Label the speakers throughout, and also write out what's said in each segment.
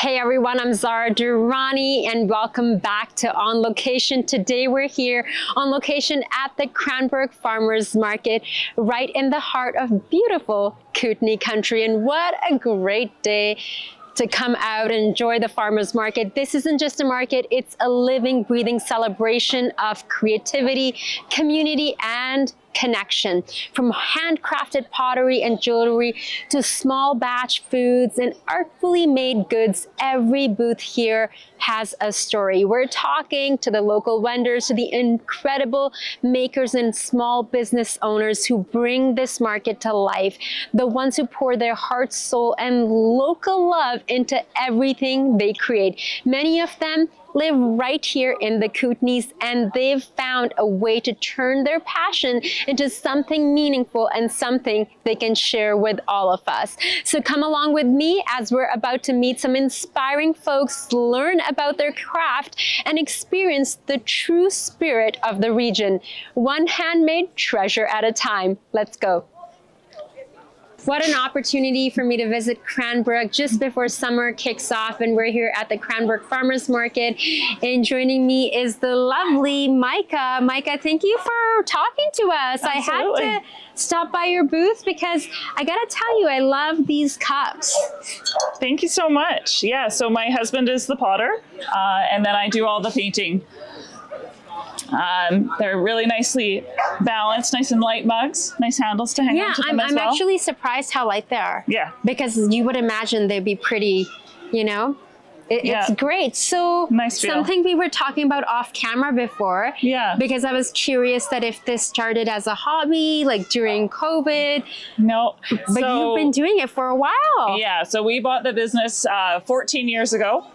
Speaker 1: Hey everyone, I'm Zara Durrani and welcome back to On Location. Today we're here on location at the Cranbrook Farmers Market, right in the heart of beautiful Kootenay country. And what a great day to come out and enjoy the farmers market. This isn't just a market, it's a living, breathing celebration of creativity, community, and connection. From handcrafted pottery and jewelry to small batch foods and artfully made goods, every booth here has a story. We're talking to the local vendors, to the incredible makers and small business owners who bring this market to life, the ones who pour their heart, soul, and local love into everything they create. Many of them live right here in the Kootenays, and they've found a way to turn their passion into something meaningful and something they can share with all of us. So come along with me as we're about to meet some inspiring folks, learn about their craft, and experience the true spirit of the region, one handmade treasure at a time. Let's go. What an opportunity for me to visit Cranbrook just before summer kicks off, and we're here at the Cranbrook Farmers Market. And joining me is the lovely Micah. Micah, thank you for talking to us.
Speaker 2: Absolutely.
Speaker 1: I had to stop by your booth because I gotta tell you, I love these cups.
Speaker 2: Thank you so much. Yeah, so my husband is the potter, and then I do all the painting. They're really nicely balanced, nice and light mugs, nice handles to hang onto them as well.
Speaker 1: I'm actually surprised how light they are.
Speaker 2: Yeah.
Speaker 1: Because you would imagine they'd be pretty, you know? It's great. So
Speaker 2: nice feel.
Speaker 1: Something we were talking about off camera before.
Speaker 2: Yeah.
Speaker 1: Because I was curious that if this started as a hobby, like during COVID.
Speaker 2: No.
Speaker 1: But you've been doing it for a while.
Speaker 2: Yeah. So we bought the business 14 years ago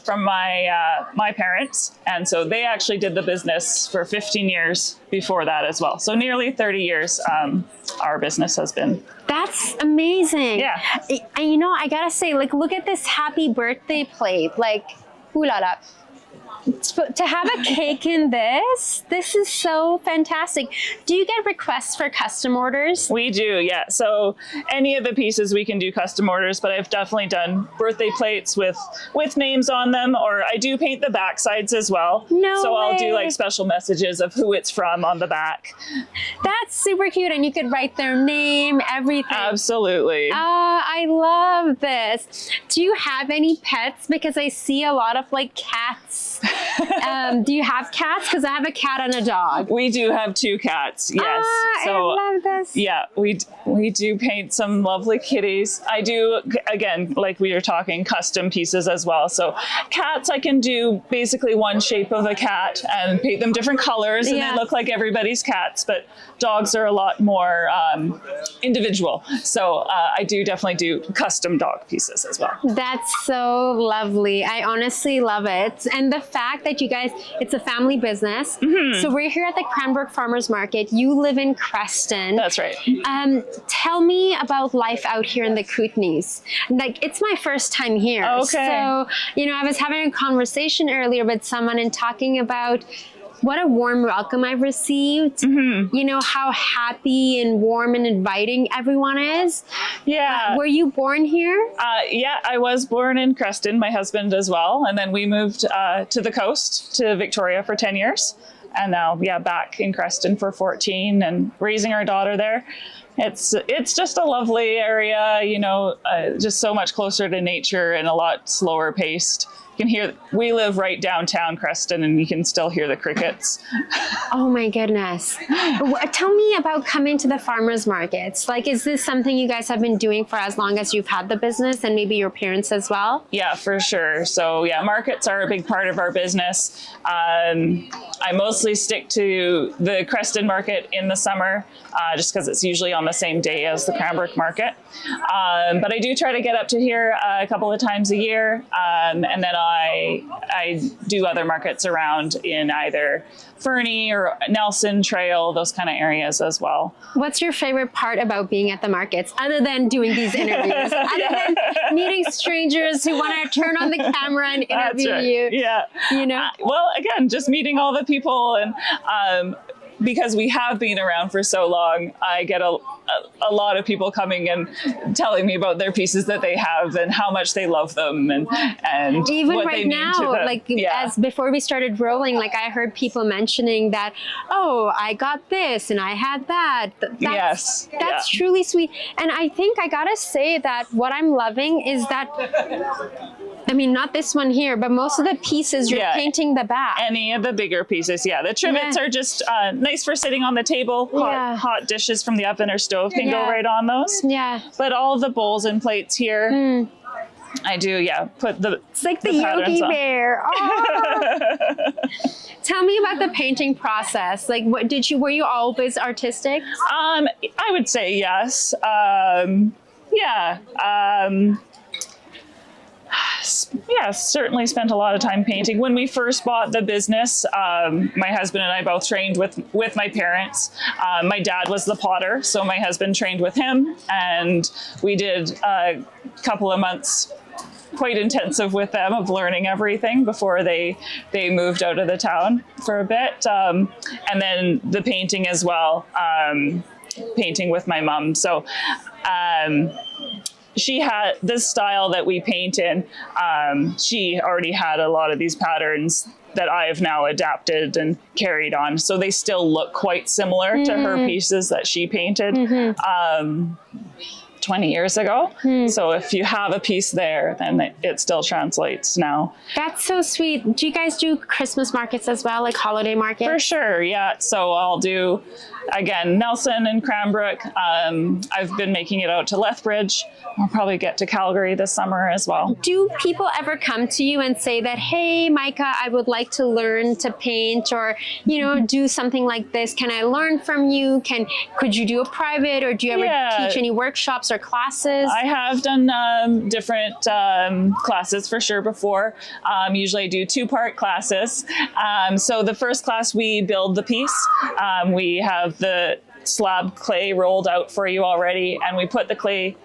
Speaker 2: from my parents. And so they actually did the business for 15 years before that as well. So nearly 30 years our business has been.
Speaker 1: That's amazing.
Speaker 2: Yeah.
Speaker 1: And you know, I gotta say, like, look at this happy birthday plate. Like, ooh la la. To have a cake in this is so fantastic. Do you get requests for custom orders?
Speaker 2: We do, yeah. So any of the pieces we can do custom orders, but I've definitely done birthday plates with names on them, or I do paint the back sides as well. So I'll do like special messages of who it's from on the back.
Speaker 1: That's super cute, and you could write their name, everything.
Speaker 2: Absolutely.
Speaker 1: I love this. Do you have any pets? Because I see a lot of like cats. Do you have cats? Because I have a cat and a dog.
Speaker 2: We do have 2 cats, yes.
Speaker 1: So, I love this.
Speaker 2: Yeah, we do paint some lovely kitties. I do, again, like we were talking, custom pieces as well. So cats, I can do basically one shape of a cat and paint them different colors and they look like everybody's cats, but dogs are a lot more individual. So I do definitely do custom dog pieces as well.
Speaker 1: That's so lovely. I honestly love it. And the fact that you guys, it's a family business. Mm-hmm. So we're here at the Cranbrook Farmers Market. You live in Creston.
Speaker 2: That's right.
Speaker 1: Tell me about life out here in the Kootenays. Like, it's my first time here.
Speaker 2: Okay.
Speaker 1: So, you know, I was having a conversation earlier with someone and talking about what a warm welcome I've received. Mm-hmm. You know, how happy and warm and inviting everyone is.
Speaker 2: Yeah.
Speaker 1: Were you born here?
Speaker 2: Yeah, I was born in Creston, my husband as well. And then we moved to the coast, to Victoria for 10 years. And now, yeah, back in Creston for 14 and raising our daughter there. It's just a lovely area, you know, just so much closer to nature and a lot slower paced. You can hear, we live right downtown Creston and you can still hear the crickets.
Speaker 1: Oh my goodness. Tell me about coming to the farmers markets. Like, is this something you guys have been doing for as long as you've had the business, and maybe your parents as well?
Speaker 2: Yeah, for sure. So yeah, markets are a big part of our business. I mostly stick to the Creston market in the summer, just because it's usually on the same day as the Cranbrook market. But I do try to get up to here a couple of times a year. And then I do other markets around in either Fernie or Nelson Trail, those kind of areas as well.
Speaker 1: What's your favorite part about being at the markets, other than doing these interviews, other than meeting strangers who want to turn on the camera and interview you?
Speaker 2: Yeah.
Speaker 1: You know?
Speaker 2: Well, again, just meeting all the people, and because we have been around for so long, I get a lot of people coming and telling me about their pieces that they have and how much they love them, and
Speaker 1: even
Speaker 2: what
Speaker 1: right
Speaker 2: they mean
Speaker 1: now,
Speaker 2: to them.
Speaker 1: like as before we started rolling, like I heard people mentioning that, oh, I got this and I had that. That's truly sweet. And I think I gotta say that what I'm loving is that, I mean, not this one here, but most of the pieces you're painting the back.
Speaker 2: Any of the bigger pieces, the trivets are just nice for sitting on the table. Hot dishes from the oven or stove can go right on those. But all the bowls and plates here, I do, put the
Speaker 1: It's like the Yogi Bear. Oh. Tell me about the painting process. Like, what were you always artistic?
Speaker 2: I would say yes. Certainly spent a lot of time painting. When we first bought the business, my husband and I both trained with my parents. My dad was the potter, so my husband trained with him, and we did a couple of months quite intensive with them of learning everything before they moved out of the town for a bit. And then the painting as well, painting with my mom. So she had this style that we paint in. She already had a lot of these patterns that I have now adapted and carried on. So they still look quite similar to her pieces that she painted 20 years ago. So if you have a piece there, then it still translates now.
Speaker 1: That's so sweet. Do you guys do Christmas markets as well, like holiday markets?
Speaker 2: For sure, yeah. So I'll do, again, Nelson and Cranbrook. I've been making it out to Lethbridge. I'll probably get to Calgary this summer as well.
Speaker 1: Do people ever come to you and say that, hey, Micah, I would like to learn to paint, or, you know, do something like this? Can I learn from you? Could you do a private, or do you ever teach any workshops or classes?
Speaker 2: I have done different classes for sure before. Usually I do 2-part classes. So the first class, we build the piece. We have the slab clay rolled out for you already, and we put the clay.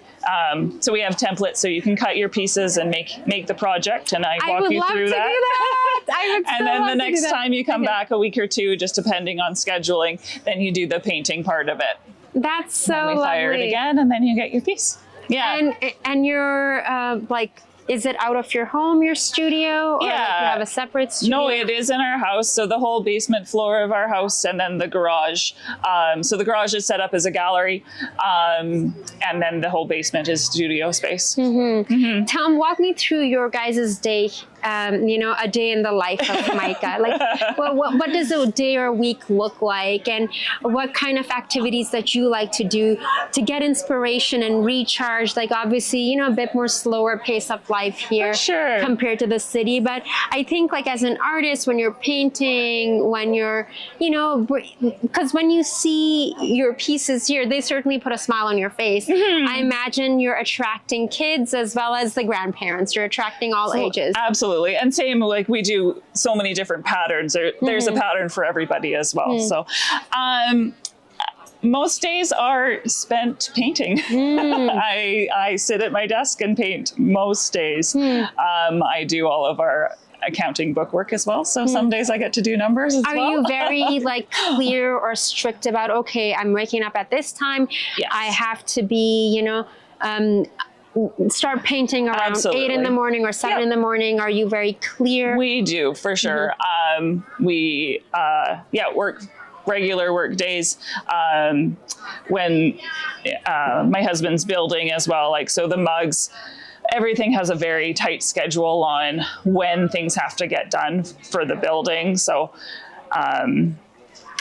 Speaker 2: So we have templates so you can cut your pieces and make the project, and I walk you through that.
Speaker 1: I would
Speaker 2: and then the next time you come back, a week or two, just depending on scheduling, then you do the painting part of it.
Speaker 1: That's so lovely.
Speaker 2: We fire it again, and then you get your piece. Yeah.
Speaker 1: And you're like, is it out of your home, your studio, or like you have a separate studio?
Speaker 2: No, it is in our house. So the whole basement floor of our house, and then the garage. So the garage is set up as a gallery, and then the whole basement is studio space.
Speaker 1: Tom, walk me through your guys' day. You know, a day in the life of Micah. Like, what does a day or a week look like, and what kind of activities that you like to do to get inspiration and recharge? Like, obviously, you know, a bit more slower pace of life here compared to the city. But I think, like, as an artist, when you're painting, when you're, you know, because when you see your pieces here, they certainly put a smile on your face. I imagine you're attracting kids as well as the grandparents. You're attracting all ages.
Speaker 2: Absolutely. And same, like, we do so many different patterns. There's a pattern for everybody as well. So most days are spent painting. I sit at my desk and paint most days. I do all of our accounting bookwork as well. So some days I get to do numbers as well.
Speaker 1: Are you very like clear or strict about, okay, I'm waking up at this time. I have to be, you know, start painting around 8 in the morning or 7 in the morning? Are you very clear?
Speaker 2: We do, for sure. We work regular work days. When my husband's building as well, like, so the mugs, everything has a very tight schedule on when things have to get done for the building. So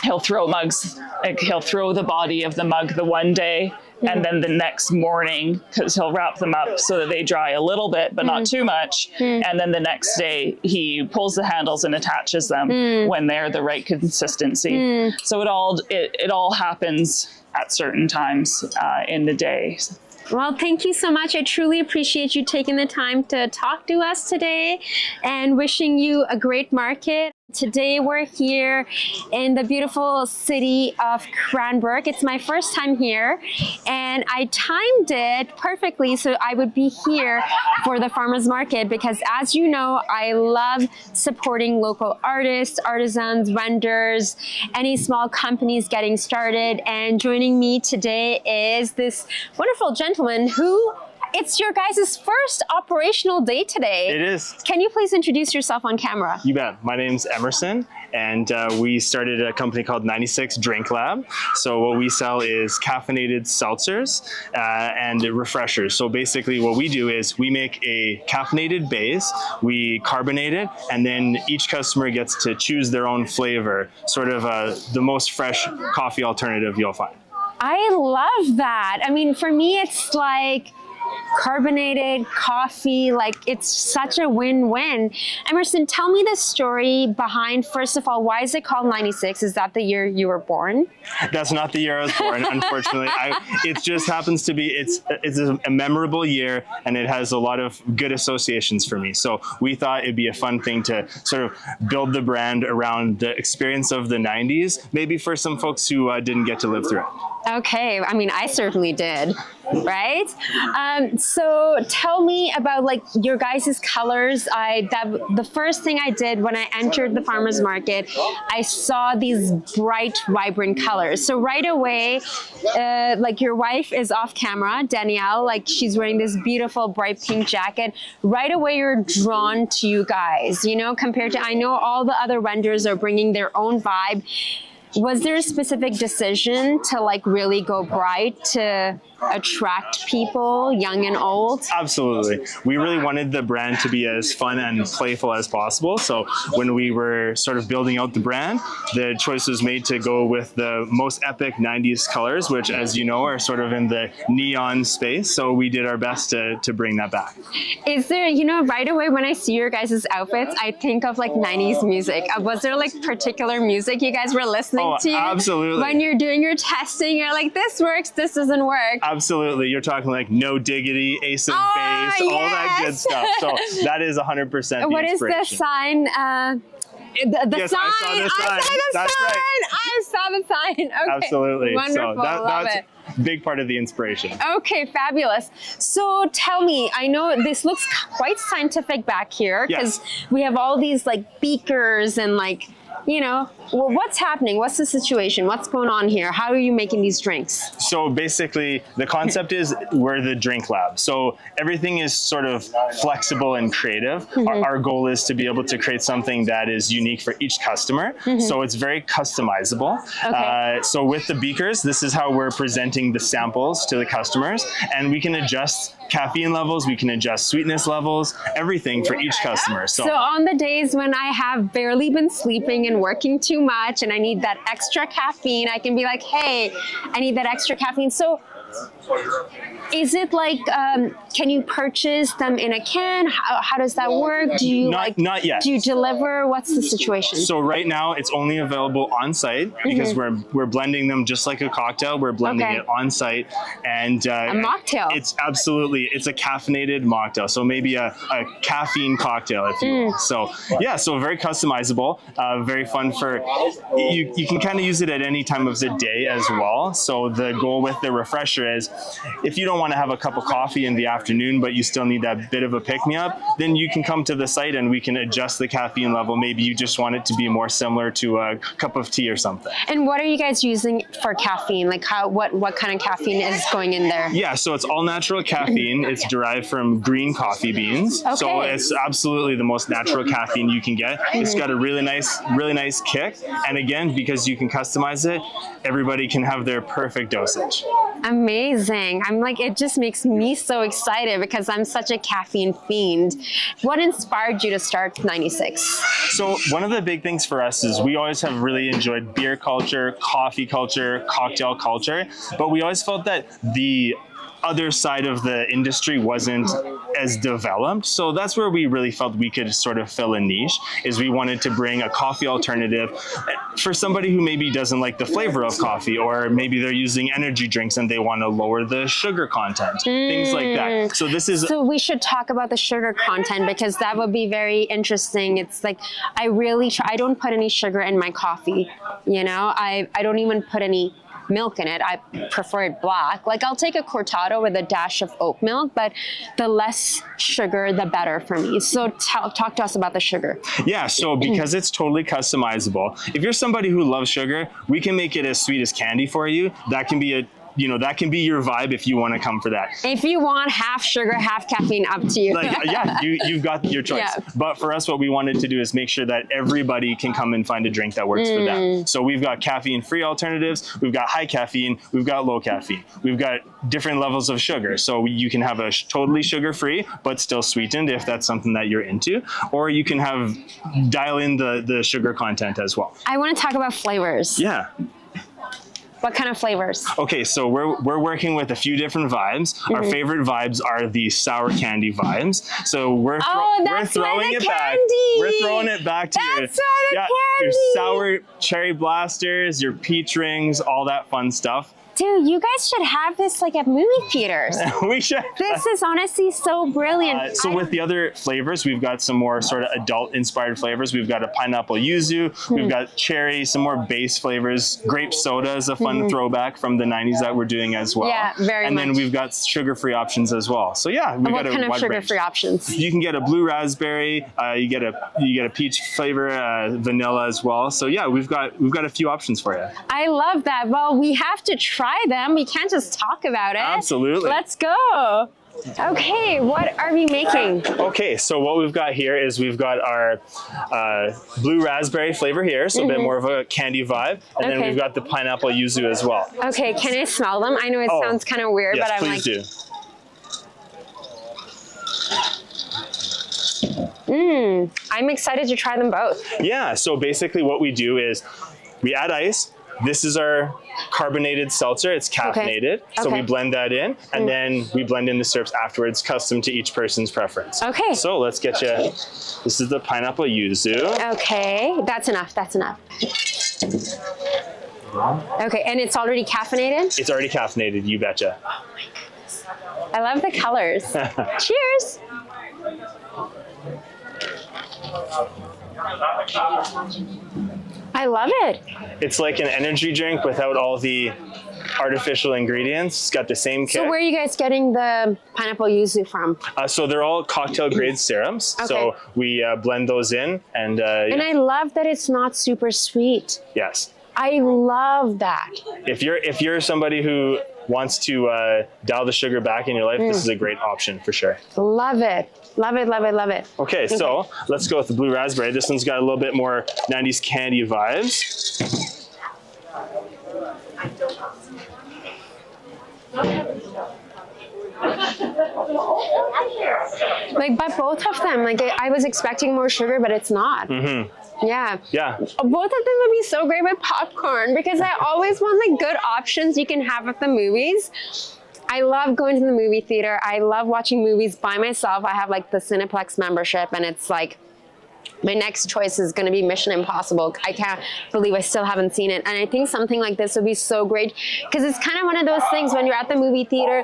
Speaker 2: he'll throw mugs, like, he'll throw the body of the mug the one day, and then the next morning, because he'll wrap them up so that they dry a little bit, but not too much. And then the next day, he pulls the handles and attaches them when they're the right consistency. So it all happens at certain times in the day.
Speaker 1: Well, thank you so much. I truly appreciate you taking the time to talk to us today, and wishing you a great market. Today we're here in the beautiful city of Cranbrook. It's my first time here and I timed it perfectly so I would be here for the farmers market because, as you know, I love supporting local artists, artisans, vendors, any small companies getting started. And joining me today is this wonderful gentleman who it's your guys' first operational day today.
Speaker 3: It is.
Speaker 1: Can you please introduce yourself on camera?
Speaker 3: You bet. My name's Emerson, and we started a company called 96 Drink Lab. So what we sell is caffeinated seltzers and refreshers. So basically what we do is we make a caffeinated base, we carbonate it, and then each customer gets to choose their own flavor, sort of the most fresh coffee alternative you'll find.
Speaker 1: I love that. I mean, for me, it's like carbonated coffee, like it's such a win-win. Emerson, tell me the story behind, first of all, why is it called 96? Is that the year you were born?
Speaker 3: That's not the year I was born, unfortunately. It just happens to be, it's a memorable year and it has a lot of good associations for me. So we thought it'd be a fun thing to sort of build the brand around the experience of the 90s, maybe for some folks who didn't get to live through it.
Speaker 1: Okay, I mean, I certainly did, right? So tell me about like your guys' colors. The first thing I did when I entered the farmer's market, I saw these bright, vibrant colors. So right away, like your wife is off camera, Danielle, like she's wearing this beautiful bright pink jacket. Right away, you're drawn to you guys, you know, compared to, I know all the other vendors are bringing their own vibe. Was there a specific decision to like really go bright to attract people, young and old?
Speaker 3: Absolutely. We really wanted the brand to be as fun and playful as possible. So when we were sort of building out the brand, the choice was made to go with the most epic 90s colors, which, as you know, are sort of in the neon space. So we did our best to bring that back.
Speaker 1: Is there, you know, right away when I see your guys' outfits, I think of like 90s music. Was there like particular music you guys were listening to?
Speaker 3: Absolutely.
Speaker 1: When you're doing your testing, you're like, this works, this doesn't work.
Speaker 3: Absolutely. You're talking like No Diggity, Ace of Base,
Speaker 1: yes,
Speaker 3: all that good stuff. So that is 100% the inspiration.
Speaker 1: What is the sign?
Speaker 3: Yes,
Speaker 1: sign.
Speaker 3: I saw the sign. That's
Speaker 1: sign.
Speaker 3: right.
Speaker 1: I saw the sign. Okay.
Speaker 3: Absolutely.
Speaker 1: Wonderful.
Speaker 3: So
Speaker 1: Love it.
Speaker 3: a big part of the inspiration.
Speaker 1: Okay, fabulous. So tell me, I know this looks quite scientific back here because we have all these like beakers and like, you know, well, what's happening? What's the situation? What's going on here? How are you making these drinks?
Speaker 3: So basically, the concept is we're the drink lab. So everything is sort of flexible and creative. Our goal is to be able to create something that is unique for each customer. So it's very customizable.
Speaker 1: Okay.
Speaker 3: So with the beakers, this is how we're presenting the samples to the customers. And we can adjust caffeine levels, we can adjust sweetness levels, everything for each customer.
Speaker 1: So on the days when I have barely been sleeping and working too much and I need that extra caffeine, I can be like, hey, I need that extra caffeine. So is it like, can you purchase them in a can? How does that work? Do you
Speaker 3: not yet.
Speaker 1: Do you deliver? What's the situation?
Speaker 3: So right now it's only available on site because we're blending them just like a cocktail. We're blending it on site, and
Speaker 1: a mocktail.
Speaker 3: It's a caffeinated mocktail. So maybe a caffeine cocktail, if you will. So yeah, so very customizable, very fun for you can kind of use it at any time of the day as well. So the goal with the refresher is, if you don't want to have a cup of coffee in the afternoon, but you still need that bit of a pick-me-up, then you can come to the site and we can adjust the caffeine level. Maybe you just want it to be more similar to a cup of tea or something.
Speaker 1: And what are you guys using for caffeine? Like what kind of caffeine is going in there?
Speaker 3: Yeah, so it's all natural caffeine. It's derived from green coffee beans. Okay. So it's absolutely the most natural caffeine you can get. It's got a really nice kick. And again, because you can customize it, everybody can have their perfect dosage.
Speaker 1: Amazing. I'm like, it just makes me so excited because I'm such a caffeine fiend. What inspired you to start 96?
Speaker 3: So one of the big things for us is we always have really enjoyed beer culture, coffee culture, cocktail culture, but we always felt that the other side of the industry wasn't as developed. So that's where we really felt we could sort of fill a niche, is we wanted to bring a coffee alternative for somebody who maybe doesn't like the flavor of coffee, or maybe they're using energy drinks and they want to lower the sugar content, things like that. So this is...
Speaker 1: So we should talk about the sugar content, because that would be very interesting. It's like, I really try, I don't put any sugar in my coffee, you know, I don't even put any milk in it. I prefer it black. Like, I'll take a cortado with a dash of oat milk, but the less sugar, the better for me. So talk to us about the sugar.
Speaker 3: Yeah, so because it's totally customizable, if you're somebody who loves sugar, we can make it as sweet as candy for you. That can be a, you know, that can be your vibe if you want to come for that.
Speaker 1: If you want half sugar, half caffeine, up to you.
Speaker 3: Like, yeah, you've got your choice. Yeah. But for us, what we wanted to do is make sure that everybody can come and find a drink that works for them. So we've got caffeine-free alternatives, we've got high caffeine, we've got low caffeine, we've got different levels of sugar. So you can have a totally sugar-free, but still sweetened if that's something that you're into, or you can have dial in the sugar content as well.
Speaker 1: I want to talk about flavors.
Speaker 3: Yeah.
Speaker 1: What kind of flavors?
Speaker 3: Okay, so we're working with a few different vibes. Our favorite vibes are the sour candy vibes. So we're throwing it back. We're throwing it back to your sour cherry blasters, your peach rings, all that fun stuff.
Speaker 1: Dude, you guys should have this like at movie theaters.
Speaker 3: We should.
Speaker 1: This is honestly so brilliant.
Speaker 3: So with the other flavors, we've got some more sort of adult-inspired flavors. We've got a pineapple yuzu. We've got cherry, some more base flavors. Grape soda is a fun throwback from the 90s that we're doing as well.
Speaker 1: Yeah, very
Speaker 3: And then we've got sugar-free options as well. So yeah, we've got a wide range.
Speaker 1: What kind of sugar-free options?
Speaker 3: You can get a blue raspberry. You get a peach flavor, vanilla as well. So yeah, we've got a few options for you.
Speaker 1: I love that. Well, we have to try them. We can't just talk about it.
Speaker 3: Absolutely.
Speaker 1: Let's go. Okay, what are we making?
Speaker 3: Okay, so what we've got here is we've got our blue raspberry flavor here, so a bit more of a candy vibe, and then we've got the pineapple yuzu as well.
Speaker 1: Okay, can I smell them? I know it sounds kind of weird,
Speaker 3: yes,
Speaker 1: but I'm like...
Speaker 3: do.
Speaker 1: I'm excited to try them both.
Speaker 3: Yeah, so basically what we do is we add ice. This is our carbonated seltzer. It's caffeinated. So we blend that in, and then we blend in the syrups afterwards, custom to each person's preference.
Speaker 1: Okay.
Speaker 3: So let's get you, this is the pineapple yuzu.
Speaker 1: Okay, that's enough, that's enough. Okay, and it's already caffeinated? It's
Speaker 3: already caffeinated, you betcha.
Speaker 1: Oh my goodness. I love the colors. Cheers. I love it.
Speaker 3: It's like an energy drink without all the artificial ingredients. It's got the same kick.
Speaker 1: So where are you guys getting the pineapple yuzu from?
Speaker 3: So they're all cocktail grade serums. Okay. So we blend those in, and
Speaker 1: and I love that it's not super sweet.
Speaker 3: Yes.
Speaker 1: I love that.
Speaker 3: If you're somebody who wants to dial the sugar back in your life, this is a great option for sure. Love it.
Speaker 1: Love it, love it, love it.
Speaker 3: Okay, so let's go with the blue raspberry. This one's got a little bit more 90s candy vibes.
Speaker 1: Like, but both of them, like I was expecting more sugar, but it's not. Yeah.
Speaker 3: Yeah.
Speaker 1: Both of them would be so great with popcorn, because I always want like good options you can have at the movies. I love going to the movie theater. I love watching movies by myself. I have like the Cineplex membership, and it's like, my next choice is going to be Mission Impossible. I can't believe I still haven't seen it. And I think something like this would be so great, because it's kind of one of those things when you're at the movie theater,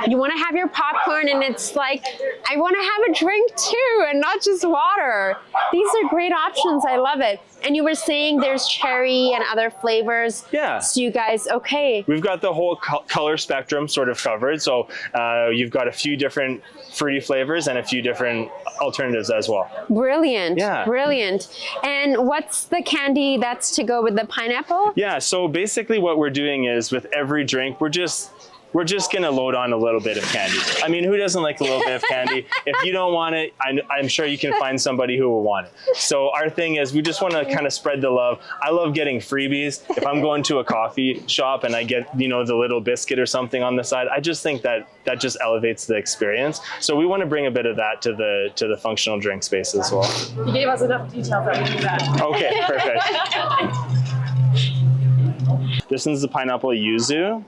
Speaker 1: you want to have your popcorn, and it's like, I want to have a drink too, and not just water. These are great options. I love it. And you were saying there's cherry and other flavors.
Speaker 3: Yeah.
Speaker 1: So you guys, okay.
Speaker 3: We've got the whole color spectrum sort of covered. So you've got a few different fruity flavors and a few different alternatives as well. Brilliant. Yeah.
Speaker 1: Brilliant. And what's the candy that's to go with the pineapple?
Speaker 3: Yeah, so basically what we're doing is with every drink, we're just going to load on a little bit of candy. I mean, who doesn't like a little bit of candy? If you don't want it, I'm sure you can find somebody who will want it. So our thing is we just want to kind of spread the love. I love getting freebies. If I'm going to a coffee shop and I get, you know, the little biscuit or something on the side, I just think that just elevates the experience. So we want to bring a bit of that to the functional drink space as well.
Speaker 2: You gave us enough details that we do that.
Speaker 3: Okay, perfect. This one's the pineapple yuzu.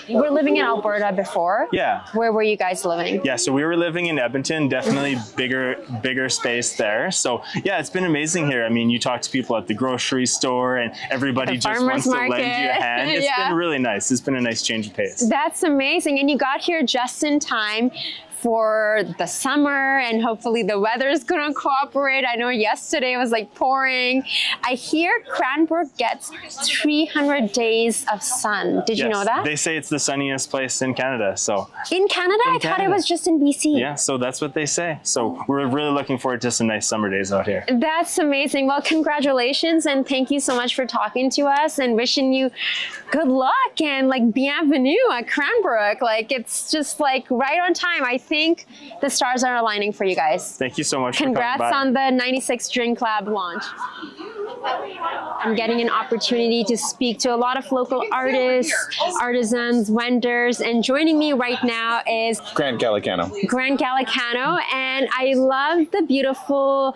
Speaker 1: you were living in Alberta before.
Speaker 3: Yeah.
Speaker 1: Where were you guys living?
Speaker 3: Yeah, so we were living in Edmonton, definitely bigger space there. So yeah, it's been amazing here. I mean, you talk to people at the grocery store and everybody
Speaker 1: The
Speaker 3: just
Speaker 1: farmers
Speaker 3: wants
Speaker 1: market.
Speaker 3: to lend you a hand. It's been really nice. It's been a nice change of pace.
Speaker 1: That's amazing. And you got here just in time for the summer, and hopefully the weather is going to cooperate. I know yesterday it was like pouring. I hear Cranbrook gets 300 days of sun. Did you know that?
Speaker 3: They say it's the sunniest place in Canada. So
Speaker 1: in Canada? I thought it was just in BC.
Speaker 3: Yeah, so that's what they say. So we're really looking forward to some nice summer days out here.
Speaker 1: That's amazing. Well, congratulations, and thank you so much for talking to us, and wishing you good luck and like bienvenue at Cranbrook. Like, it's just like right on time. I think the stars are aligning for you guys.
Speaker 3: Thank you so much.
Speaker 1: Congrats
Speaker 3: for coming by.
Speaker 1: on the 96 Drink Lab launch. I'm getting an opportunity to speak to a lot of local artists, artisans, vendors, and joining me right now is
Speaker 4: Grant Gallicano.
Speaker 1: And I love the beautiful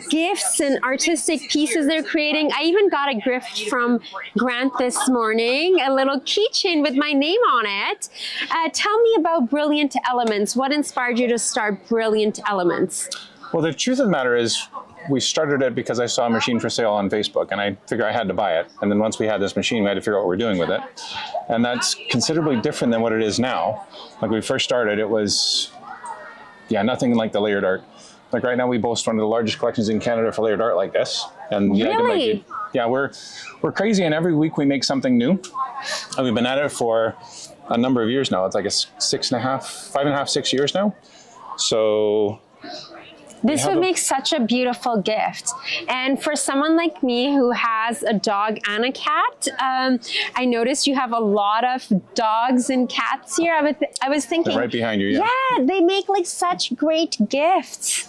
Speaker 1: gifts and artistic pieces they're creating. I even got a gift from Grant this morning, a little keychain with my name on it. Tell me about Brilliant Elements. What inspired you to start Brilliant Elements?
Speaker 4: Well, the truth of the matter is, we started it because I saw a machine for sale on Facebook, and I figured I had to buy it. And then once we had this machine, we had to figure out what we're doing with it. And that's considerably different than what it is now. Like, when we first started, it was, nothing like the layered art. Like, right now, we boast one of the largest collections in Canada for layered art like this. And
Speaker 1: really?
Speaker 4: We're crazy, and every week we make something new. And we've been at it for a number of years now. It's like 5.5, 6 years now. So
Speaker 1: this would make such a beautiful gift. And for someone like me who has a dog and a cat, I noticed you have a lot of dogs and cats here. I was thinking,
Speaker 4: they're right behind you. Yeah,
Speaker 1: they make like such great gifts.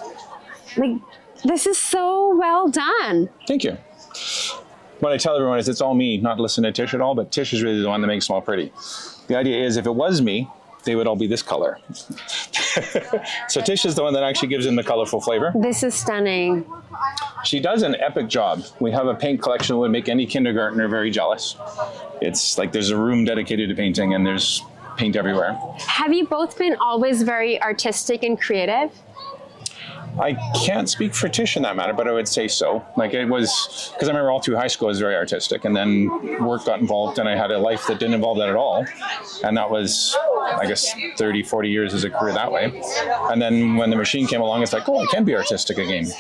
Speaker 1: Like, this is so well done.
Speaker 4: Thank you. What I tell everyone is, it's all me, not to listen to Tish at all, but Tish is really the one that makes them all pretty. The idea is, if it was me, they would all be this color. So Tish is the one that actually gives them the colorful flavor.
Speaker 1: This is stunning.
Speaker 4: She does an epic job. We have a paint collection that would make any kindergartner very jealous. It's like there's a room dedicated to painting, and there's paint everywhere.
Speaker 1: Have you both been always very artistic and creative?
Speaker 4: I can't speak for Tish in that matter, but I would say so. Like, it was, because I remember all through high school I was very artistic, and then work got involved, and I had a life that didn't involve that at all. And that was, I guess, 30, 40 years as a career that way. And then when the machine came along, it's like, oh, I can be artistic again.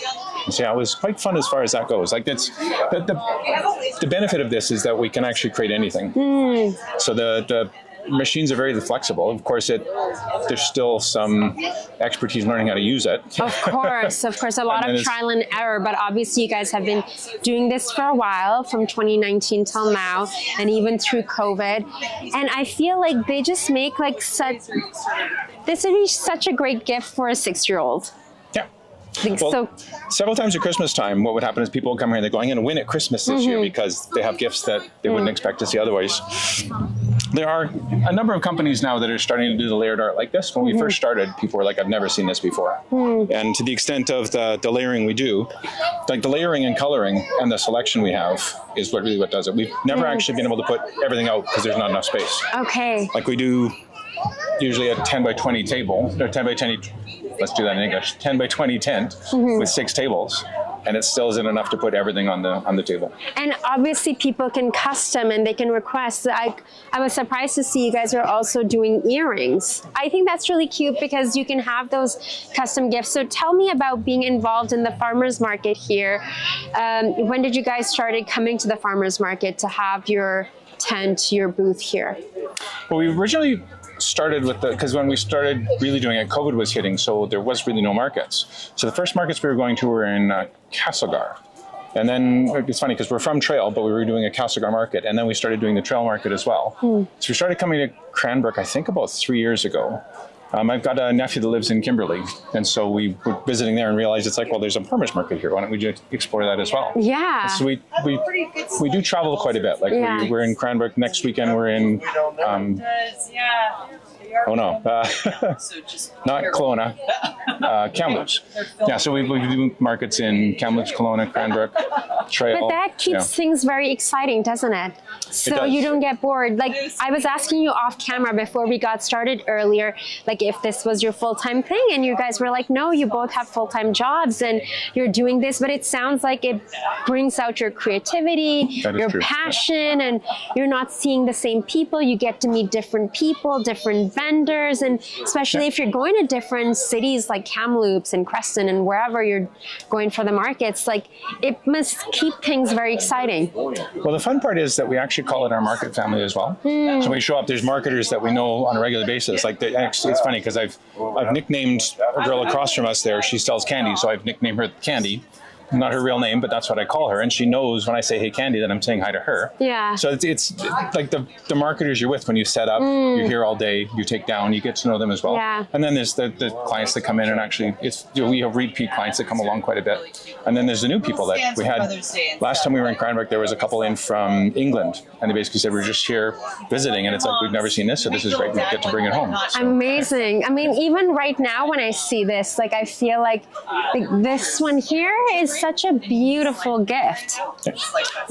Speaker 4: And so yeah, it was quite fun as far as that goes. Like, that's the benefit of this is that we can actually create anything. So the machines are very flexible. Of course, there's still some expertise in learning how to use it.
Speaker 1: Of course, a lot of trial and error, but obviously you guys have been doing this for a while, from 2019 till now, and even through COVID. And I feel like they just make like this would be such a great gift for a 6-year-old.
Speaker 4: Yeah. Well, several times at Christmas time, what would happen is people would come here and they go, I'm going to win at Christmas this year, because they have gifts that they wouldn't expect to see otherwise. There are a number of companies now that are starting to do the layered art like this. When we first started, people were like, I've never seen this before. And to the extent of the layering we do, like the layering and coloring and the selection we have is what does it. We've never actually been able to put everything out because there's not enough space.
Speaker 1: Okay.
Speaker 4: Like, we do usually a 10 by 20 table, or 10 by 20, let's do that in English, 10 by 20 tent with 6 tables. And it still isn't enough to put everything on the table. And
Speaker 1: obviously people can custom and they can request. I was surprised to see you guys are also doing earrings. I think that's really cute because you can have those custom gifts. So tell me about being involved in the farmers market here. When did you guys started coming to the farmers market to have your tent, your booth here?
Speaker 4: Well, we originally started with because when we started really doing it, COVID was hitting, so there was really no markets. So the first markets we were going to were in Castlegar. And then it's funny because we're from Trail, but we were doing a Castlegar market, and then we started doing the Trail market as well. So we started coming to Cranbrook, I think about 3 years ago. I've got a nephew that lives in Kimberley, and so we were visiting there and realized it's like, well, there's a farmers market here. Why don't we just explore that as well?
Speaker 1: Yeah.
Speaker 4: And so we do travel quite a bit. Like we're in Cranbrook next weekend. We're in not Kelowna, Kamloops. Yeah, so we do markets in Kamloops, Kelowna, Cranbrook. try
Speaker 1: But that keeps things very exciting, doesn't it? So you don't get bored. Like I was asking you off camera before we got started earlier, like if this was your full-time thing, and you guys were like, no, you both have full-time jobs and you're doing this, but it sounds like it brings out your creativity, your passion, and you're not seeing the same people. You get to meet different people, different vendors, and especially if you're going to different cities like Kamloops and Creston and wherever you're going for the markets, like it must keep things very exciting.
Speaker 4: Well, the fun part is that we actually call it our market family as well. So when we show up, there's marketers that we know on a regular basis. Like actually, it's funny because I've nicknamed a girl across from us there. She sells candy, so I've nicknamed her Candy. Not her real name, but that's what I call her. And she knows when I say, hey, Candy, that I'm saying hi to her. Yeah. So it's like the marketers you're with when you set up, you're here all day, you take down, you get to know them as well. Yeah. And then there's the clients that come in and actually, we have repeat clients that come along quite a bit. And then there's the new people that we had. Last time we were in Cranbrook, there was a couple in from England. And they basically said, we're just here visiting. And it's like, we've never seen this, so this is great. We get to bring it home. So. Amazing.
Speaker 1: I mean, even right now when I see this, like I feel like this one here is such a beautiful gift.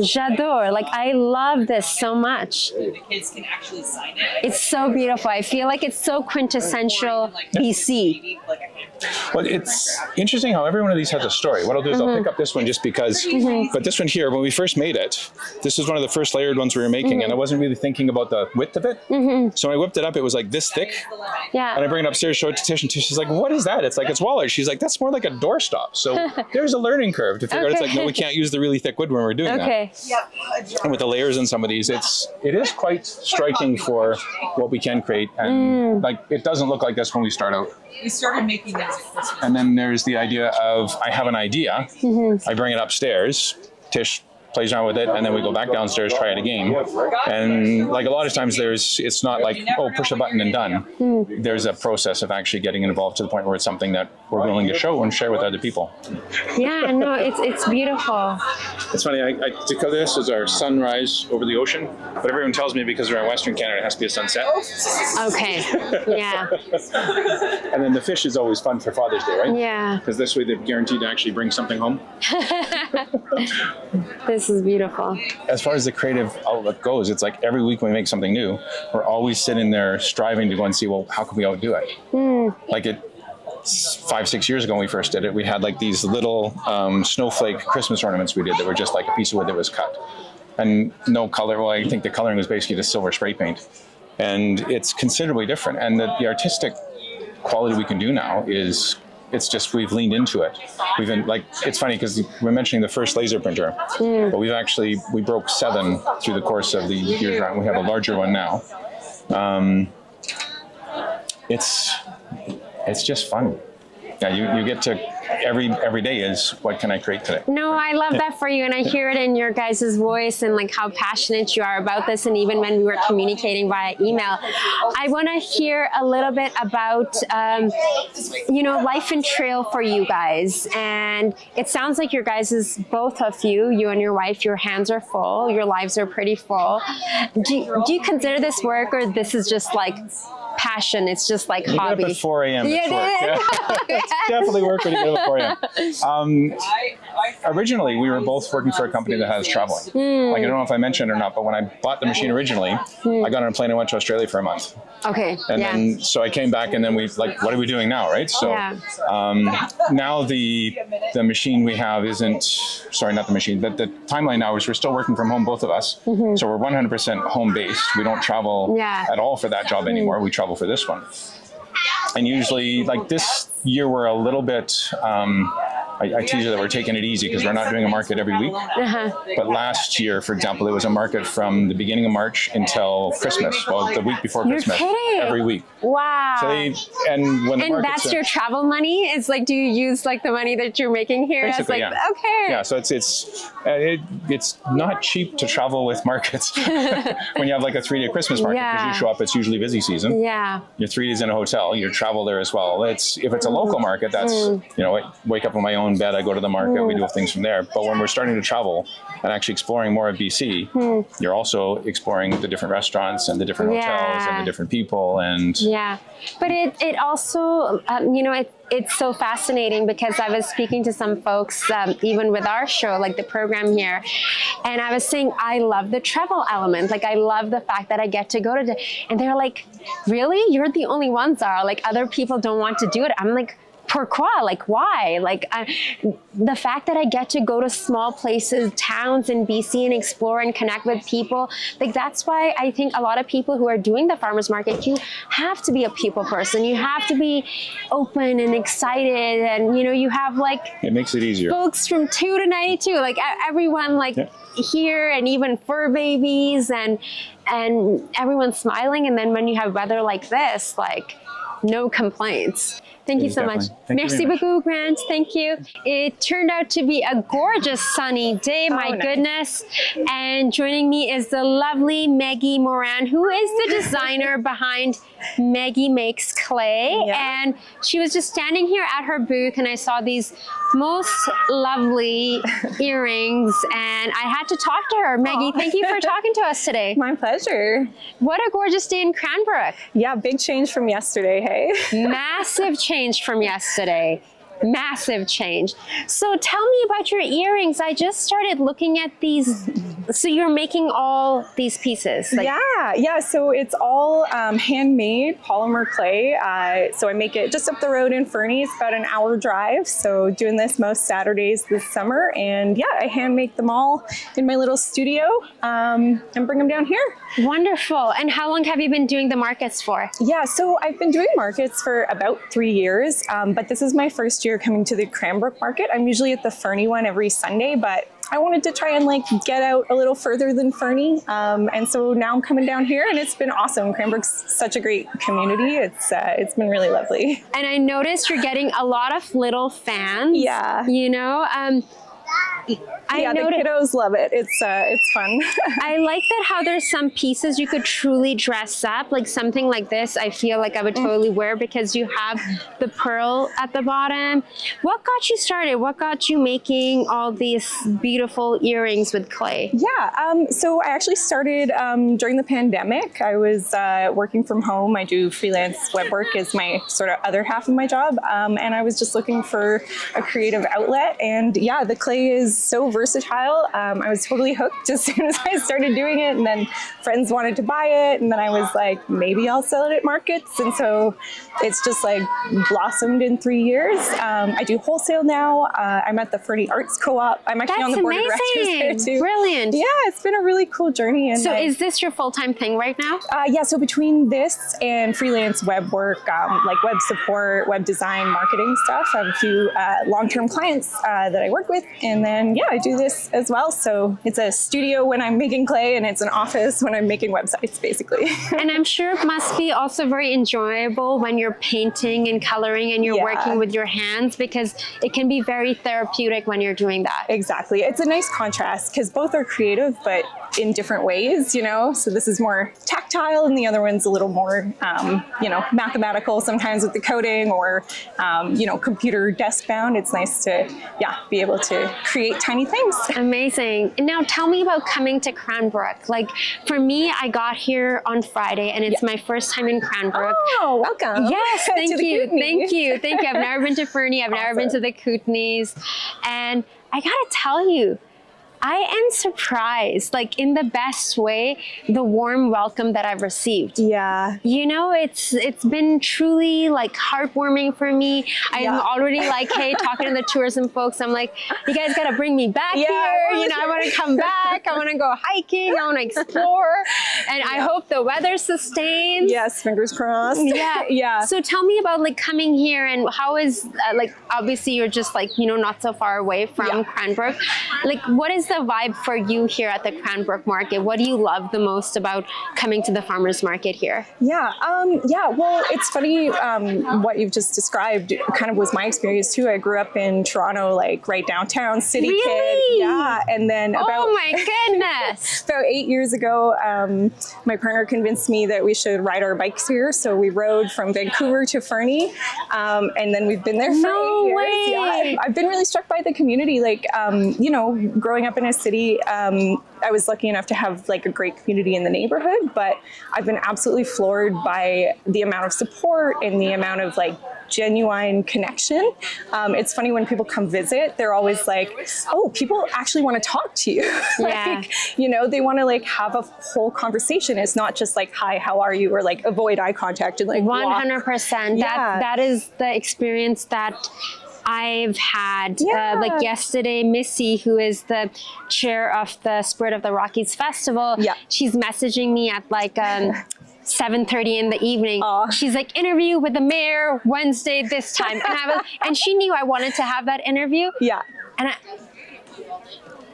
Speaker 1: J'adore. Like I love this so much. The kids can actually sign it. It's so beautiful. I feel like it's so quintessential BC.
Speaker 4: Well, it's interesting how every one of these has a story. What I'll do is I'll pick up this one just because, but this one here, when we first made it, this is one of the first layered ones we were making, and I wasn't really thinking about the width of it. So when I whipped it up, it was like this thick. Yeah. And I bring it upstairs, show it to Tish, and Tish is like, what is that? It's like, it's Waller. She's like, that's more like a doorstop. So there's a learning curve to figure out. It's like, no, we can't use the really thick wood when we're doing that. And with the layers in some of these, it is quite striking for what we can create. And like, it doesn't look like this when we start out. We started making those. And then there's the idea of, I have an idea, I bring it upstairs, Tish plays around with it, and then we go back downstairs, try it again. And like a lot of times it's not like, oh, push a button and done. There's a process of actually getting involved to the point where it's something that we're willing to show and share with other people.
Speaker 1: Yeah, no, it's beautiful.
Speaker 4: It's funny, I decode this as our sunrise over the ocean, but everyone tells me because we're in Western Canada, it has to be a sunset. Okay, yeah. And then the fish is always fun for Father's Day, right? Yeah. Because this way they're guaranteed to actually bring something home.
Speaker 1: This is beautiful.
Speaker 4: As far as the creative outlook goes, it's like every week when we make something new, we're always sitting there striving to go and see, well, how can we outdo it? Like 5-6 years ago when we first did it, we had like these little snowflake Christmas ornaments we did that were just like a piece of wood that was cut. And no color, well, I think the coloring was basically just silver spray paint. And it's considerably different. And the artistic quality we can do now is, it's just, we've leaned into it. We've been like, it's funny because we're mentioning the first laser printer, but we broke 7 through the course of the years around. We have a larger one now. It's just fun. Yeah, you get to, every day is, what can I create today?
Speaker 1: No, I love that for you, and I hear it in your guys' voice and like how passionate you are about this, and even when we were communicating via email. I want to hear a little bit about, life and trail for you guys, and it sounds like your guys' both of you and your wife, your hands are full, your lives are pretty full. Do you consider this work, or this is just like passion? It's just like hobby.
Speaker 4: Get up at 4 a.m. It's work. Yeah. It's definitely work when you get up at 4 a.m. Originally, we were both working for a company that has traveling. Like, I don't know if I mentioned it or not, but when I bought the machine originally, I got on a plane and went to Australia for a month. Okay. And then, so I came back, and then we like, what are we doing now, right? So now the machine we have isn't, sorry, not the machine, but the timeline now is we're still working from home, both of us. So we're 100% home based. We don't travel at all for that job anymore. We travel for this one. And usually, like this year, we're a little bit, I tease you that we're taking it easy because we're not doing a market every week. But last year, for example, it was a market from the beginning of March until Christmas. Well, the week before Christmas, every week. Wow. So and
Speaker 1: that's your travel money? It's like, do you use like the money that you're making here?
Speaker 4: Basically,
Speaker 1: as like, okay.
Speaker 4: Yeah, so it's not cheap to travel with markets when you have like a 3-day Christmas market, because you show up, it's usually busy season. Yeah. You're 3 days in a hotel, you travel there as well. If it's a local market, that's, wake up on my own own bed. I go to the market. We do things from there. But when we're starting to travel and actually exploring more of BC, you're also exploring the different restaurants and the different hotels and the different people. And
Speaker 1: but it also, you know, it's so fascinating because I was speaking to some folks, even with our show, like the program here, and I was saying, I love the travel element. Like, I love the fact that I get to go to, and they're like, really? You're the only ones, Zara? Like, other people don't want to do it? I'm like, pourquoi? Like, why? Like, the fact that I get to go to small places, towns in BC and explore and connect with people, like, that's why I think a lot of people who are doing the farmers market, you have to be a people person. You have to be open and excited, and, you know, you have like,
Speaker 4: it makes it easier.
Speaker 1: Folks from 2 to 92, like everyone, like here, and even fur babies, and everyone's smiling. And then when you have weather like this, like, no complaints. Thank you so much. Merci beaucoup, Grant. Thank you. It turned out to be a gorgeous sunny day. My goodness. And joining me is the lovely Maggie Moran, who is the designer behind Maggie Makes Clay. And she was just standing here at her booth, and I saw these most lovely earrings, and I had to talk to her. Maggie, thank you for talking to us today.
Speaker 5: My pleasure.
Speaker 1: What a gorgeous day in Cranbrook.
Speaker 5: Yeah, big change from yesterday, hey?
Speaker 1: Massive change from yesterday. Massive change. So tell me about your earrings. I just started looking at these. So you're making all these pieces? Like,
Speaker 5: yeah. So it's all handmade polymer clay. So I make it just up the road in Fernie. It's about an hour drive. So doing this most Saturdays this summer. And yeah, I hand make them all in my little studio and bring them down here.
Speaker 1: Wonderful. And how long have you been doing the markets for?
Speaker 5: Yeah, so I've been doing markets for about 3 years, but this is my first year coming to the Cranbrook market. I'm usually at the Fernie one every Sunday, but I wanted to try and like get out a little further than Fernie. And so now I'm coming down here, and it's been awesome. Cranbrook's such a great community. It's been really lovely.
Speaker 1: And I noticed you're getting a lot of little fans.
Speaker 5: Yeah.
Speaker 1: You know,
Speaker 5: the kiddos love it. It's fun.
Speaker 1: I like that how there's some pieces you could truly dress up, like something like this. I feel like I would totally wear because you have the pearl at the bottom. What got you started? What got you making all these beautiful earrings with clay?
Speaker 5: Yeah, so I actually started during the pandemic. I was working from home. I do freelance web work as my sort of other half of my job, and I was just looking for a creative outlet. And yeah, the clay is so versatile. I was totally hooked as soon as I started doing it, and then friends wanted to buy it, and then I was like, maybe I'll sell it at markets. And so it's just like blossomed in 3 years. I do wholesale now. I'm at the Fernie Arts Co-op. I'm actually on the board of directors there too.
Speaker 1: Brilliant.
Speaker 5: Yeah, it's been a really cool journey. And
Speaker 1: so is this your full-time thing right now?
Speaker 5: Yeah, so between this and freelance web work, like web support, web design, marketing stuff, I have a few long-term clients that I work with, and then yeah, I do this as well. So it's a studio when I'm making clay, and it's an office when I'm making websites, basically.
Speaker 1: And I'm sure it must be also very enjoyable when you're painting and coloring and you're working with your hands, because it can be very therapeutic when you're doing that.
Speaker 5: Exactly. It's a nice contrast because both are creative, but in different ways, you know? So this is more tactile, and the other one's a little more, you know, mathematical sometimes with the coding, or, you know, computer desk bound. It's nice to, be able to create tiny things.
Speaker 1: Amazing. And now tell me about coming to Cranbrook. Like, for me, I got here on Friday, and it's my first time in Cranbrook.
Speaker 5: Oh, welcome.
Speaker 1: Yes, thank you. Thank you. Thank you. I've never been to Fernie. I've never been to the Kootenays. And I gotta tell you, I am surprised, like in the best way, the warm welcome that I've received.
Speaker 5: Yeah.
Speaker 1: You know, it's been truly like heartwarming for me. I'm already like, hey, talking to the tourism folks, I'm like, you guys got to bring me back here. You know, I want to come back. I want to go hiking. I want to explore. And I hope the weather sustains.
Speaker 5: Yes, fingers crossed.
Speaker 1: Yeah. So tell me about like coming here, and how is like, obviously you're just like, you know, not so far away from Cranbrook. Like, what is the vibe for you here at the Cranbrook Market? What do you love the most about coming to the farmers market here?
Speaker 5: Yeah, well, it's funny what you've just described kind of was my experience too. I grew up in Toronto, like right downtown, city kid. Yeah, and then
Speaker 1: oh my goodness.
Speaker 5: About 8 years ago, my partner convinced me that we should ride our bikes here. So we rode from Vancouver to Fernie, and then we've been there for 8 years.
Speaker 1: Way.
Speaker 5: Yeah, I've been really struck by the community. Like, you know, growing up in a city, I was lucky enough to have like a great community in the neighborhood, but I've been absolutely floored by the amount of support and the amount of like genuine connection. It's funny when people come visit, they're always like, oh, people actually want to talk to you. Like, you know, they want to like have a whole conversation. It's not just like, hi, how are you? Or like avoid eye contact and like
Speaker 1: 100%. That is the experience that I've had. Like yesterday, Missy, who is the chair of the Spirit of the Rockies Festival, she's messaging me at like 7:30 in the evening. She's like, interview with the mayor Wednesday this time. And she knew I wanted to have that interview. Yeah. And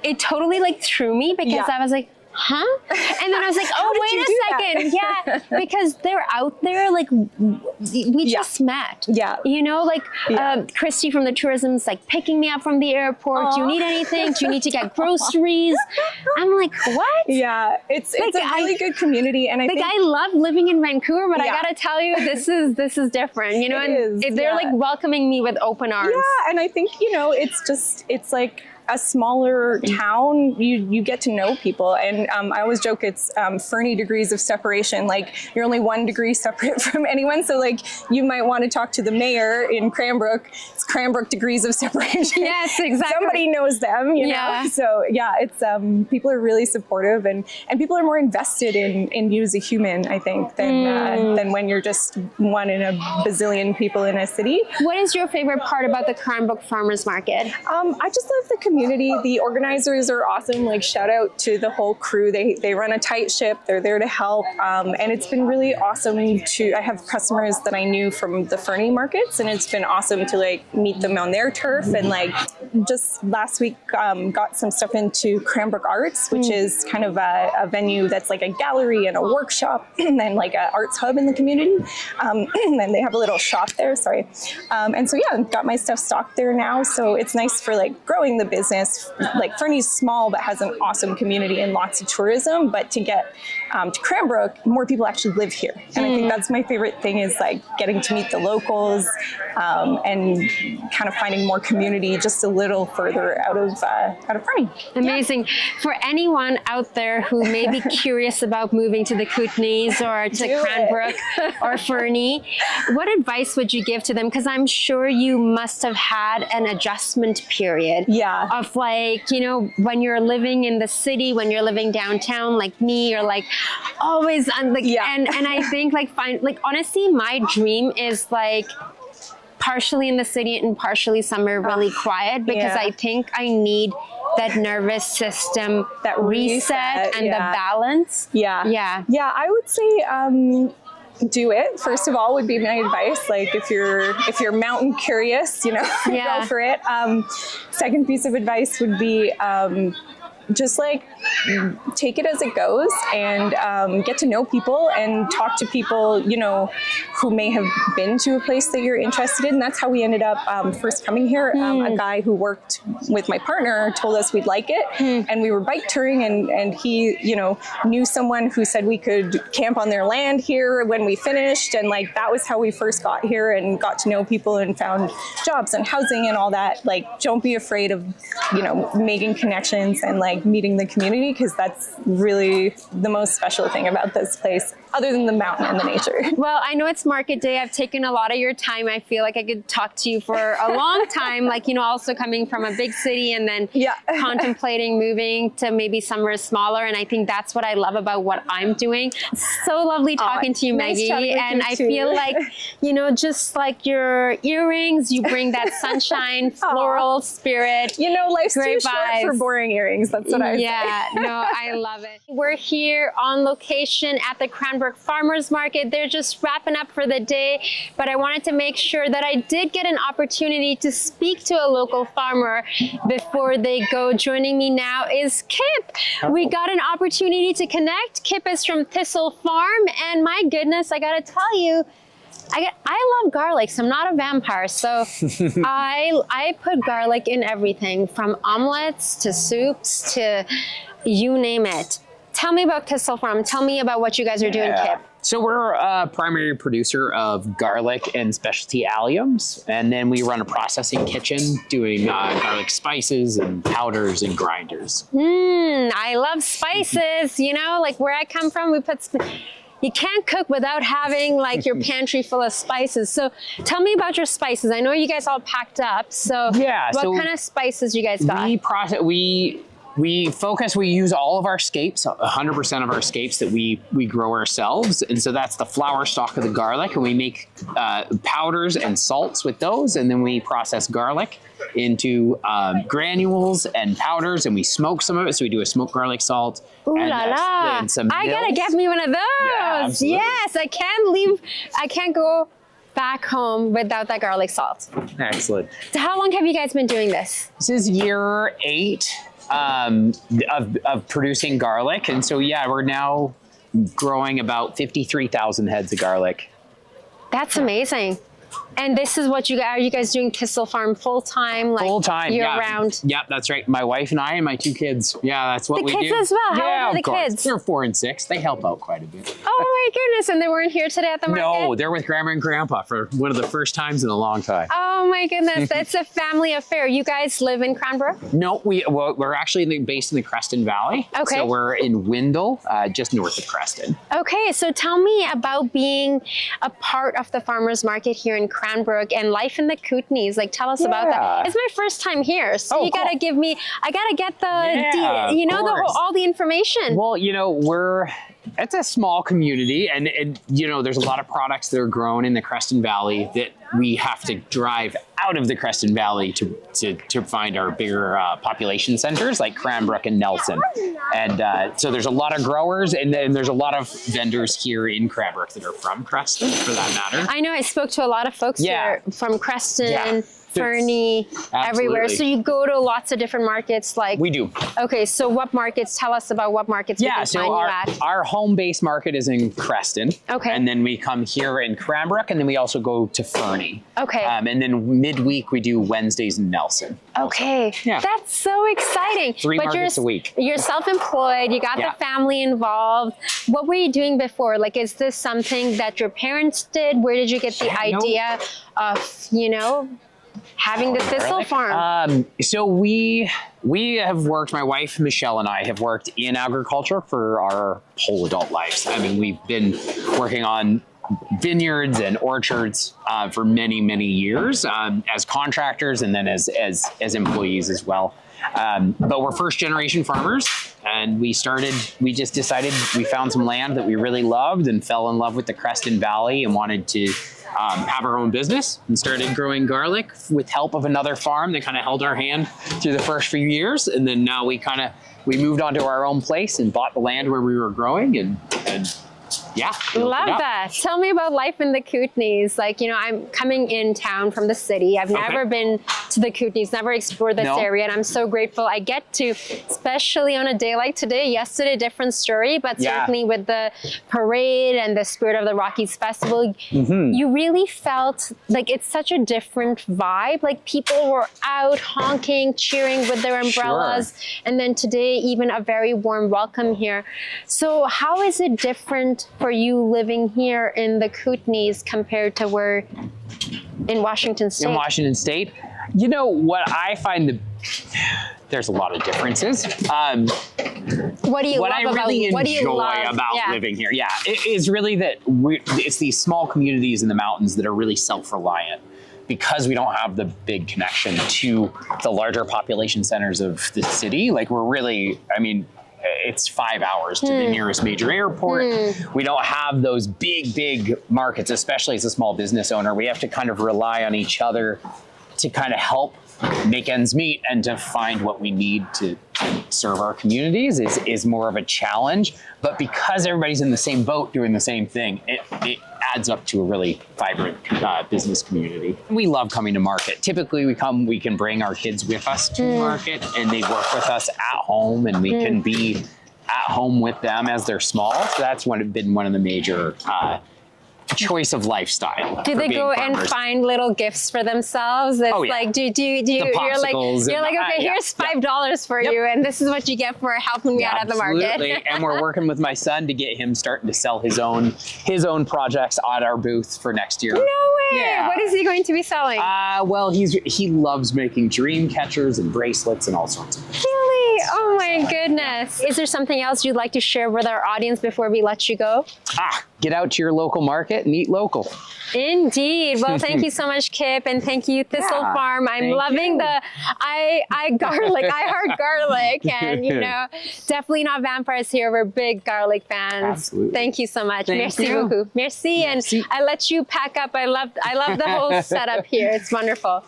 Speaker 1: it totally like threw me because I was like, huh? And then I was like, oh, wait a second. Yeah, because they're out there, like, we just met. Yeah. You know, like, Christy from the tourism's like picking me up from the airport. Do you need anything? Do you need to get groceries? I'm like, what? Yeah, it's like, a really good community. And I think I love living in Vancouver, but I gotta tell you, this is different, you know, and they're like welcoming me with open arms. Yeah, and I think, you know, it's like a smaller town, you get to know people. And I always joke it's Fernie degrees of separation. Like you're only 1 degree separate from anyone. So like you might want to talk to the mayor in Cranbrook. It's Cranbrook degrees of separation. Yes, exactly. Somebody knows them, you know? So yeah, it's people are really supportive and people are more invested in you as a human, I think, than when you're just one in a bazillion people in a city. What is your favorite part about the Cranbrook Farmers Market? I just love the community. The organizers are awesome. Like shout out to the whole crew. They run a tight ship. They're there to help. And it's been really awesome I have customers that I knew from the Fernie markets, and it's been awesome to like meet them on their turf. And like just last week got some stuff into Cranbrook Arts, which is kind of a venue that's like a gallery and a workshop and then like an arts hub in the community. And they have a little shop there, sorry. And so yeah, got my stuff stocked there now. So it's nice for like growing the business. Like Fernie's small, but has an awesome community and lots of tourism. But to get to Cranbrook, more people actually live here. And I think that's my favorite thing is like getting to meet the locals and kind of finding more community just a little further out of Fernie. Amazing. For anyone out there who may be curious about moving to the Kootenays or to Cranbrook or Fernie, what advice would you give to them? Because I'm sure you must have had an adjustment period. Yeah. Of like, you know, when you're living in the city, when you're living downtown like me, or like always and I think like honestly my dream is like partially in the city and partially somewhere really quiet, because I think I need that nervous system, that reset and the balance. Yeah, I would say do it. First of all, would be my advice. Like if you're mountain curious, you know, go for it. Second piece of advice would be just like take it as it goes and get to know people and talk to people, you know, who may have been to a place that you're interested in. That's how we ended up first coming here. A guy who worked with my partner told us we'd like it, and we were bike touring, and he, you know, knew someone who said we could camp on their land here when we finished, and like that was how we first got here and got to know people and found jobs and housing and all that. Like, don't be afraid of, you know, making connections and like meeting the community, because that's really the most special thing about this place, other than the mountain and the nature. Well, I know it's market day. I've taken a lot of your time. I feel like I could talk to you for a long time, like, you know, also coming from a big city and then contemplating moving to maybe somewhere smaller. And I think that's what I love about what I'm doing. So lovely talking to you, Maggie. And I feel like, you know, just like your earrings, you bring that sunshine, floral spirit. You know, life's too short for boring earrings. That's what I say. Yeah, no, I love it. We're here on location at the Cranbrook Cranbrook Farmers Market. They're just wrapping up for the day, but I wanted to make sure that I did get an opportunity to speak to a local farmer before they go. Joining me now is Kip. We got an opportunity to connect. Kip is from Thistle Farm, and my goodness, I gotta tell you, I love garlic, so I'm not a vampire. So I put garlic in everything from omelets to soups to you name it. Tell me about Thistle Farm. Tell me about what you guys are doing, Kip.
Speaker 6: So we're a primary producer of garlic and specialty alliums, and then we run a processing kitchen doing garlic spices and powders and grinders.
Speaker 1: I love spices. You know, like where I come from, we put. You can't cook without having like your pantry full of spices. So tell me about your spices. I know you guys all packed up. So what kind of spices you guys got?
Speaker 6: We use all of our scapes, 100% of our scapes that we grow ourselves. And so that's the flower stalk of the garlic. And we make powders and salts with those. And then we process garlic into granules and powders, and we smoke some of it. So we do a smoked garlic salt.
Speaker 1: Ooh la la. I gotta get me one of those. Yeah, yes, I can't go back home without that garlic salt.
Speaker 6: Excellent.
Speaker 1: So how long have you guys been doing this?
Speaker 6: This is year 8 of producing garlic. And so, yeah, we're now growing about 53,000 heads of garlic.
Speaker 1: That's amazing. And this is what are you guys doing Thistle Farm full-time? Like
Speaker 6: full-time,
Speaker 1: year-round?
Speaker 6: Yeah, that's right. My wife and I and my 2 kids. Yeah, that's what we do.
Speaker 1: The kids as well? How old are the
Speaker 6: course.
Speaker 1: kids?
Speaker 6: They're 4 and 6. They help out quite a bit.
Speaker 1: Oh my goodness, and they weren't here today at the market?
Speaker 6: No, they're with Grandma and Grandpa for one of the first times in a long time.
Speaker 1: Oh my goodness, that's a family affair. You guys live in Cranbrook?
Speaker 6: No, we're actually based in the Creston Valley.
Speaker 1: Okay.
Speaker 6: So we're in Windle, just north of Creston.
Speaker 1: Okay, so tell me about being a part of the farmers market here in Cranbrook and life in the Kootenays. Like, tell us about that. It's my first time here, so you gotta give me. I gotta get all the information.
Speaker 6: Well, you know, it's a small community, and you know, there's a lot of products that are grown in the Creston Valley that we have to drive out of the Creston Valley to find our bigger population centers like Cranbrook and Nelson. And so there's a lot of growers, and then there's a lot of vendors here in Cranbrook that are from Creston, for that matter.
Speaker 1: I know I spoke to a lot of folks here from Creston, Fernie, everywhere. So you go to lots of different markets, like
Speaker 6: we do.
Speaker 1: Okay, so what markets? Tell us about what markets we can find you at.
Speaker 6: Our home base market is in Creston.
Speaker 1: Okay.
Speaker 6: And then we come here in Cranbrook, and then we also go to Fernie.
Speaker 1: Okay.
Speaker 6: And then midweek we do Wednesdays in Nelson.
Speaker 1: Okay. Yeah. That's so exciting.
Speaker 6: 3 markets a week.
Speaker 1: You're self-employed. You got the family involved. What were you doing before? Like, is this something that your parents did? Where did you get the idea of, you know, having the Thistle Farm?
Speaker 6: So we have worked, my wife Michelle and I have worked in agriculture for our whole adult lives. I mean, we've been working on vineyards and orchards for many, many years as contractors, and then as employees as well. But we're first generation farmers, and we just decided, we found some land that we really loved and fell in love with the Creston Valley and wanted to have our own business, and started growing garlic with help of another farm that kind of held our hand through the first few years. And then now we moved onto our own place and bought the land where we were growing, and yeah.
Speaker 1: Love that. Tell me about life in the Kootenays. Like, you know, I'm coming in town from the city. I've never been to the Kootenays, never explored this area, and I'm so grateful I get to, especially on a day like today. Yesterday, different story, but certainly with the parade and the Spirit of the Rockies Festival, you really felt like it's such a different vibe. Like, people were out honking, cheering with their umbrellas, and then today, even a very warm welcome here. So how is it different for you living here in the Kootenays compared to where in Washington State?
Speaker 6: In Washington State, you know what I find there's a lot of differences.
Speaker 1: What do you
Speaker 6: what
Speaker 1: love
Speaker 6: I really
Speaker 1: about,
Speaker 6: enjoy about living here, it is really that it's these small communities in the mountains that are really self-reliant, because we don't have the big connection to the larger population centers of the city. Like, we're really, I mean, it's 5 hours to the nearest major airport. We don't have those big markets, especially as a small business owner. We have to kind of rely on each other to kind of help make ends meet and to find what we need to serve our communities is more of a challenge. But because everybody's in the same boat doing the same thing, it adds up to a really vibrant business community. We love coming to market. Typically we can bring our kids with us to market, and they work with us at home, and we can be at home with them as they're small. So that's been one of the major choice of lifestyle.
Speaker 1: Do they go
Speaker 6: farmers.
Speaker 1: and find little gifts for themselves? It's like, do you're like, okay, here's $5 for you, and this is what you get for helping me out at the market.
Speaker 6: Absolutely. And we're working with my son to get him starting to sell his own projects at our booth for next year.
Speaker 1: No way!
Speaker 6: Yeah.
Speaker 1: What is he going to be selling?
Speaker 6: Well, he loves making dream catchers and bracelets and all sorts of things.
Speaker 1: Really? Oh my goodness. Is there something else you'd like to share with our audience before we let you go?
Speaker 6: Get out to your local market and eat local.
Speaker 1: Indeed. Well, thank you so much, Kip, and thank you, Thistle Farm. I'm loving the I heart garlic, and definitely not vampires here. We're big garlic fans.
Speaker 6: Absolutely.
Speaker 1: Thank you so much.
Speaker 6: Thank
Speaker 1: Merci
Speaker 6: you.
Speaker 1: beaucoup. Merci. And I let you pack up. I love the whole setup here. It's wonderful.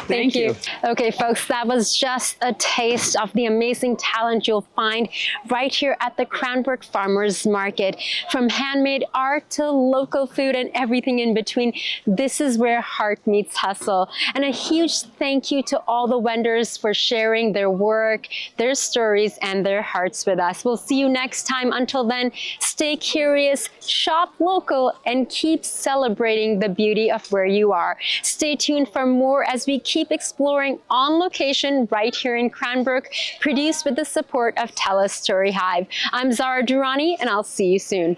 Speaker 1: Thank you. Okay, folks, that was just a taste of the amazing talent you'll find right here at the Cranbrook Farmers Market. From handmade art to local food and everything in between, this is where heart meets hustle. And a huge thank you to all the vendors for sharing their work, their stories, and their hearts with us. We'll see you next time. Until then, stay curious, shop local, and keep celebrating the beauty of where you are. Stay tuned for more as we keep exploring On Location right here in Cranbrook, produced with the support of Tell a Story Hive. I'm Zara Durrani, and I'll see you soon.